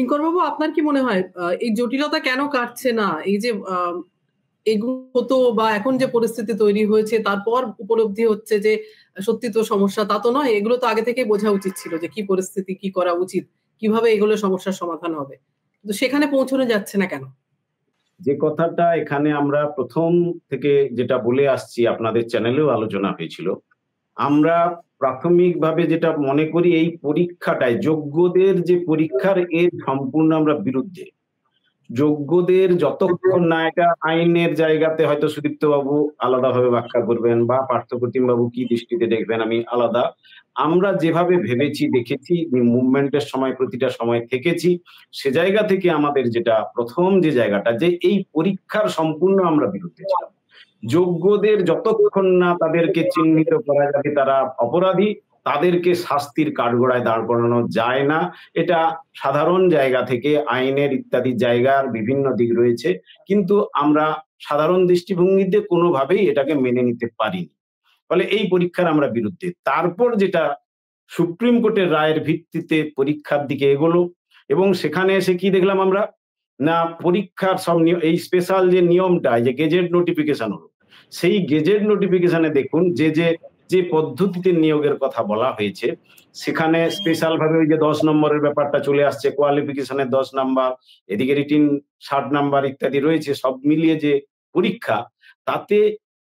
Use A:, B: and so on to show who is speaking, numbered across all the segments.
A: কিঙ্করবাবু, আপনার কি মনে হয় এই জটিলতা কেন কাটছে না? এই যে এগুলো হতো বা এখন যে পরিস্থিতি তৈরি হয়েছে তারপর উপলব্ধি হচ্ছে যে সত্যি তো সমস্যা, তা তো নয়। এগুলো তো আগে থেকেই বোঝা উচিত ছিল যে কি পরিস্থিতি, কি করা উচিত, কিভাবে এগুলো সমস্যার সমাধান হবে। কিন্তু সেখানে পৌঁছানো যাচ্ছে না কেন?
B: যে কথাটা এখানে আমরা প্রথম থেকে যেটা বলে আসছি, আপনাদের চ্যানেলেও আলোচনা হয়েছিল। আমরা প্রাথমিকভাবে যেটা মনে করি, এই পরীক্ষাটায় যোগ্যদের যে পরীক্ষার, এর সম্পূর্ণ আমরা বিরুদ্ধে। যোগ্যদের যতক্ষণ না, এটা আইনের জায়গাতে হয়তো সুদীপ্ত বাবু আলাদাভাবে ব্যাখ্যা করবেন বা পার্থপ্রতিম বাবু কি দৃষ্টিতে দেখবেন, আমি আলাদা। আমরা যেভাবে ভেবেছি, দেখেছি, মুভমেন্টের সময় প্রতিটা সময় থেকেছি, সে জায়গা থেকে আমাদের যেটা প্রথম যে জায়গাটা, যে এই পরীক্ষার সম্পূর্ণ আমরা বিরুদ্ধে ছিলাম। যোগ্যদের যতক্ষণ না তাদেরকে চিহ্নিত করা যাবে তারা অপরাধী, তাদেরকে শাস্তির কাঠগড়ায় দাঁড় করানো যায় না। এটা সাধারণ জায়গা থেকে, আইনের ইত্যাদি জায়গার বিভিন্ন দিক রয়েছে, কিন্তু আমরা সাধারণ দৃষ্টিভঙ্গিতে কোনোভাবেই এটাকে মেনে নিতে পারিনি। ফলে এই পরীক্ষার আমরা বিরুদ্ধে। তারপর যেটা সুপ্রিম কোর্টের রায়ের ভিত্তিতে পরীক্ষার দিকে এগোলো, এবং সেখানে এসে কি দেখলাম আমরা, না পরীক্ষার সব এই স্পেশাল যে নিয়মটা, যে গেজেট নোটিফিকেশন হলো, সেই গেজেট নোটিফিকেশনে দেখুন যে যে যে পদ্ধতিতে নিয়োগের কথা বলা হয়েছে, সেখানে স্পেশাল ভাবে ওই যে 10 নম্বরের ব্যাপারটা চলে আসছে, কোয়ালিফিকেশনের 10 নাম্বার, এদিকে রিটিন 60 নাম্বার ইত্যাদি রয়েছে, সব মিলিয়ে যে পরীক্ষা, তাতে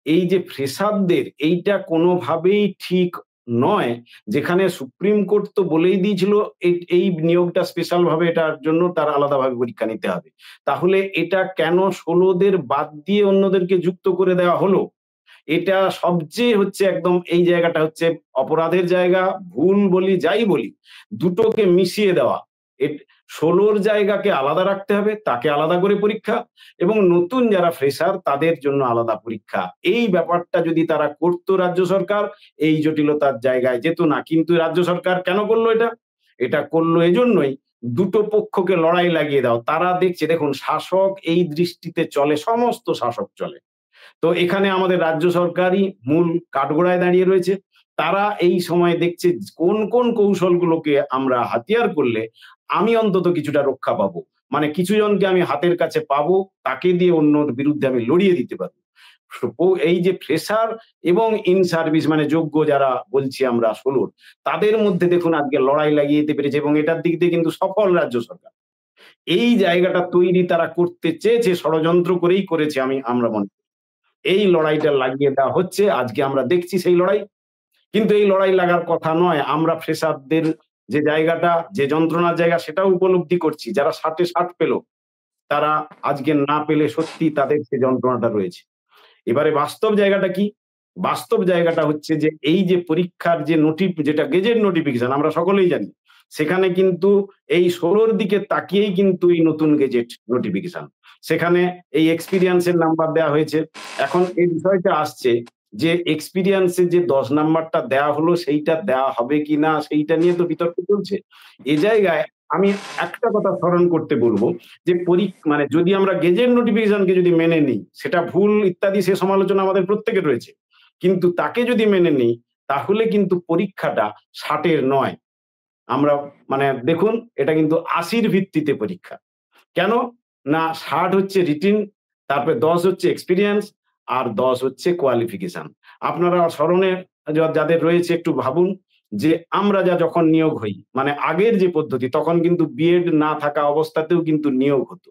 B: এই যে ফ্রেশারদের এইটা কোনোভাবেই ঠিক নয়। যেখানে সুপ্রিম কোর্ট তো বলেই দিয়েছিল এই নিয়োগটা স্পেশাল ভাবে, এটার জন্য তার আলাদাভাবে পরীক্ষা নিতে হবে। তাহলে এটা কেন 16দের বাদ দিয়ে অন্যদেরকে যুক্ত করে দেওয়া হলো? এটা সবচেয়ে হচ্ছে একদম, এই জায়গাটা হচ্ছে অপরাধের জায়গা। ভুল বলি যাই বলি, দুটোকে মিশিয়ে দেওয়া। 16র জায়গাকে আলাদা রাখতে হবে, তাকে আলাদা করে পরীক্ষা, এবং নতুন যারা ফ্রেশার তাদের জন্য আলাদা পরীক্ষা। এই ব্যাপারটা যদি তারা করতো রাজ্য সরকার, এই জটিলতার জায়গায় যেত না। কিন্তু রাজ্য সরকার কেন করলো এটা? এটা করলো এজন্যই, দুটো পক্ষকে লড়াই লাগিয়ে দাও। তারা দেখছে, দেখুন, শাসক এই দৃষ্টিতে চলে, সমস্ত শাসক চলে। তো এখানে আমাদের রাজ্য সরকারই মূল কাঠগড়ায় দাঁড়িয়ে রয়েছে। তারা এই সময় দেখছে কোন কোন কৌশলগুলোকে আমরা হাতিয়ার করলে আমি অন্তত কিছুটা রক্ষা পাবো, মানে কিছু জনকে আমি হাতের কাছে পাবো, তাকে দিয়ে অন্যর বিরুদ্ধে আমি লড়িয়ে দিতে পারবো। এই যে ফ্রেশার এবং ইন সার্ভিস, মানে যোগ্য যারা বলছি আমরা 16, তাদের মধ্যে দেখুন আজকে লড়াই লাগিয়ে দিতে পেরেছে, এবং এটার দিক দিয়ে কিন্তু সফল রাজ্য সরকার। এই জায়গাটা তৈরি তারা করতে চেয়েছে, ষড়যন্ত্র করেই করেছে, আমরা মনে করি। এই লড়াইটা লাগিয়ে দেওয়া হচ্ছে, আজকে আমরা দেখছি সেই লড়াই। কিন্তু এই লড়াই লাগার কথা নয়। আমরা ফ্রেশারদের যে জায়গাটা, যে যন্ত্রণার জায়গা, সেটাও উপলব্ধি করছি। যারা 60-এ 60 পেল, তারা আজকে না পেলে সত্যি তাদের সে যন্ত্রণাটা রয়েছে। এবারে বাস্তব জায়গাটা কি? বাস্তব জায়গাটা হচ্ছে যে এই যে পরীক্ষার যে যেটা গেজেট নোটিফিকেশন, আমরা সকলেই জানি, সেখানে কিন্তু এই 16র দিকে তাকিয়েই কিন্তু এই নতুন গেজেট নোটিফিকেশন, সেখানে এই এক্সপিরিয়েন্সের নাম্বার দেওয়া হয়েছে। এখন এই বিষয়টা আসছে যে এক্সপিরিয়েন্সের যে 10 নাম্বারটা দেওয়া হলো, সেইটা দেওয়া হবে কিনা, সেইটা নিয়ে তো বিতর্ক চলছে। এ জায়গায় আমি একটা কথা স্মরণ করতে বলবো, যে মানে যদি আমরা গেজেট নোটিফিকেশনকে যদি মেনে নিই, সেটা ভুল ইত্যাদি সে সমালোচনা আমাদের প্রত্যেকের রয়েছে, কিন্তু তাকে যদি মেনে নিই, তাহলে কিন্তু পরীক্ষাটা 60-এর নয়। আমরা মানে দেখুন, এটা কিন্তু 80-র ভিত্তিতে পরীক্ষা। কেন না? 60 হচ্ছে রিটিন, তারপরে 10 হচ্ছে এক্সপিরিয়েন্স, আর 10 হচ্ছে কোয়ালিফিকেশন। আপনারা স্মরণে যাদের রয়েছে একটু ভাবুন, যে আমরা যখন নিয়োগ হই, মানে আগের যে পদ্ধতি, তখন কিন্তু বিএড না থাকা অবস্থাতেও কিন্তু নিয়োগ হতো।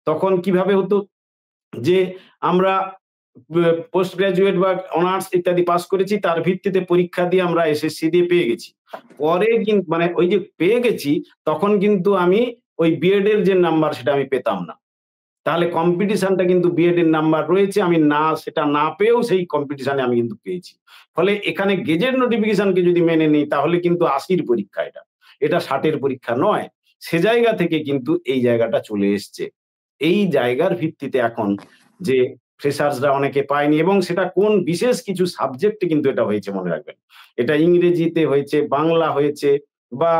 B: তখন কিভাবে হতো? যে আমরা পোস্ট গ্রাজুয়েট বা অনার্স ইত্যাদি পাস করেছি, তার ভিত্তিতে পরীক্ষা দিয়ে আমরা এসএসসি দিয়ে পেয়ে গেছি। পরে কিন্তু মানে ওই যে পেয়ে গেছি, তখন কিন্তু আমি ওই বিএড এর যে নাম্বার, সেটা আমি পেতাম না। তাহলে কম্পিটিশনটা কিন্তু বিএড এর নাম্বার রয়েছে, আমি সেটা না পেয়েও সেই কম্পিটিশনে আমি কিন্তু পেয়েছি। ফলে এখানে গেজেট নোটিফিকেশনকে যদি মেনে নিই, তাহলে কিন্তু 80-র পরীক্ষা, এটা 60-এর পরীক্ষা নয়। সে জায়গা থেকে কিন্তু এই জায়গাটা চলে এসছে। এই জায়গার ভিত্তিতে এখন যে ফ্রেশার্সরা অনেকে পায়নি, এবং সেটা কোন বিশেষ কিছু সাবজেক্টে কিন্তু এটা হয়েছে, মনে রাখবেন। এটা ইংরেজিতে হয়েছে, বাংলা হয়েছে, বা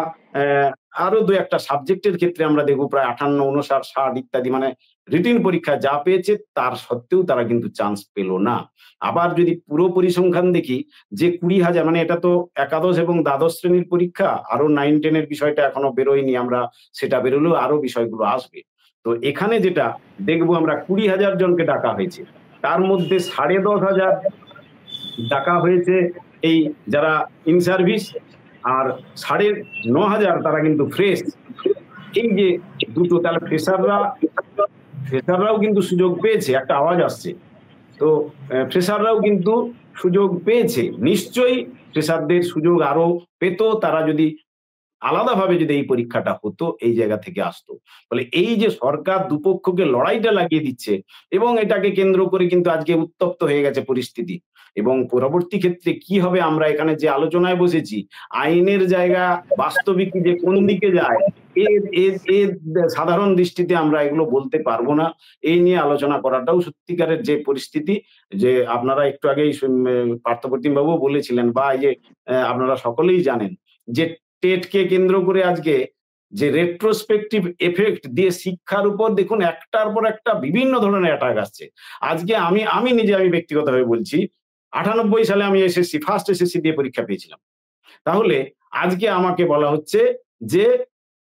B: আরো 2-1টা সাবজেক্টের ক্ষেত্রে আমরা দেখব প্রায় 58, 59, 60 ইত্যাদি, মানে রিটিন পরীক্ষা যা পেয়েছে তার সত্ত্বেও তারা কিন্তু চান্স পেল না। আবার যদি পুরো পরিসংখ্যান দেখি যে 20,000, মানে এটা তো একাদশ এবং দ্বাদশ শ্রেণীর পরীক্ষা, আরো 9-10 এর বিষয়টা এখনো বেরোয়নি, আমরা সেটা বেরোলেও আরো বিষয়গুলো আসবে। তো এখানে যেটা দেখবো আমরা 20,000 জনকে ডাকা হয়েছে, তার মধ্যে 10,500 ডাকা হয়েছে এই যারা ইন সার্ভিস, আর 9,500 তারা কিন্তু ফ্রেশ। এই যে দুটো, তাহলে ফ্রেশাররাও কিন্তু সুযোগ পেয়েছে, একটা আওয়াজ আসছে। তো ফ্রেশাররাও কিন্তু সুযোগ পেয়েছে, নিশ্চয়ই ফ্রেশারদের সুযোগ আরো পেত তারা যদি আলাদাভাবে যদি এই পরীক্ষাটা হতো, এই জায়গা থেকে আসতো। ফলে এই যে সরকার দুপক্ষকে লড়াইটা লাগিয়ে দিচ্ছে এবং এটাকে কেন্দ্র করে কিন্তু আজকে উত্তপ্ত হয়ে গেছে পরিস্থিতি, এবং পরবর্তী ক্ষেত্রে কি হবে আমরা এখানে যে আলোচনায় বসেছি, আইনের জায়গা বাস্তবিক যে কোন দিকে যায়, এর সাধারণ দৃষ্টিতে আমরা এগুলো বলতে পারবো না। এই নিয়ে আলোচনা করাটাও সত্যিকারের যে পরিস্থিতি, যে আপনারা একটু আগেই পার্থপ্রতিম বাবু বলেছিলেন, বা এই যে আপনারা সকলেই জানেন যে টেটকে কেন্দ্র করে আজকে যে রেট্রোস্পেকটিভ এফেক্ট দিয়ে শিক্ষার উপর দেখুন একটার পর একটা বিভিন্ন ধরনের অ্যাটাক আসছে। আজকে আমি নিজে ব্যক্তিগতভাবে বলছি, 98 সালে আমি ফার্স্ট এসএসসি দিয়ে পরীক্ষা পেয়েছিলাম। তাহলে আজকে আমাকে বলা হচ্ছে যে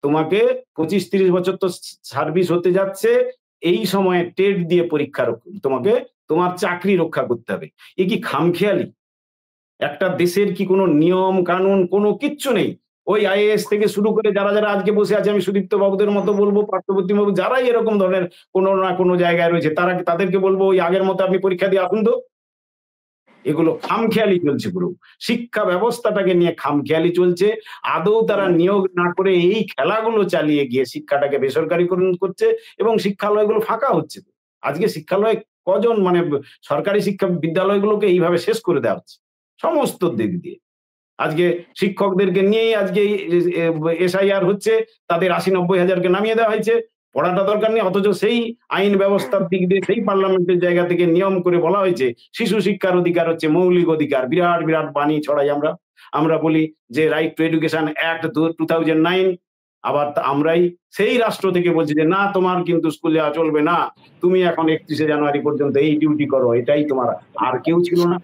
B: তোমাকে 25-30 বছর তো সার্ভিস হতে যাচ্ছে, এই সময়ে টেট দিয়ে পরীক্ষা তোমাকে তোমার চাকরি রক্ষা করতে হবে। এ কি খামখেয়ালি? একটা দেশের কি কোনো নিয়ম কানুন কোনো কিচ্ছু নেই? ওই আইএএস থেকে শুরু করে যারা আজকে বসে আছে, আমি সুদীপ্ত বাবুদের মতো বলবো, পার্থপ্রতিম বাবু, যারাই এরকম ধরনের কোনো না কোনো জায়গায় রয়েছে, তাদেরকে বলবো ওই আগের মতো আপনি পরীক্ষা দিয়ে আসুন তো। এগুলো খামখেয়ালি চলছে পুরো, শিক্ষা ব্যবস্থাটাকে নিয়ে খামখেয়ালি চলছে। আদৌ তারা নিয়োগ না করে এই খেলাগুলো চালিয়ে গিয়ে শিক্ষাটাকে বেসরকারিকরণ করছে এবং শিক্ষালয়গুলো ফাঁকা হচ্ছে। আজকে শিক্ষালয় কজন, মানে সরকারি শিক্ষা বিদ্যালয়গুলোকে এইভাবে শেষ করে দেওয়া হচ্ছে সমস্ত দিক দিয়ে। আজকে শিক্ষকদেরকে নিয়েই আজকে এসআইআর হচ্ছে, তাদের 80-90 হাজারকে নামিয়ে দেওয়া হয়েছে, পড়াটা দরকার নেই, অথচ সেই আইন ব্যবস্থার দিক দিয়ে সেই পার্লামেন্টের জায়গা থেকে নিয়ম করে বলা হয়েছে শিশু শিক্ষার অধিকার হচ্ছে মৌলিক অধিকার। বিরাট বিরাট বাণী ছড়াই আমরা বলি যে রাইট টু এডুকেশন অ্যাক্ট 2009, আবার আমরাই সেই রাষ্ট্র থেকে বলছি যে না, তোমার কিন্তু স্কুলে চলবে না, তুমি এখন 31শে জানুয়ারি পর্যন্ত এই ডিউটি করো, এটাই তোমার। আর কেউ ছিল না,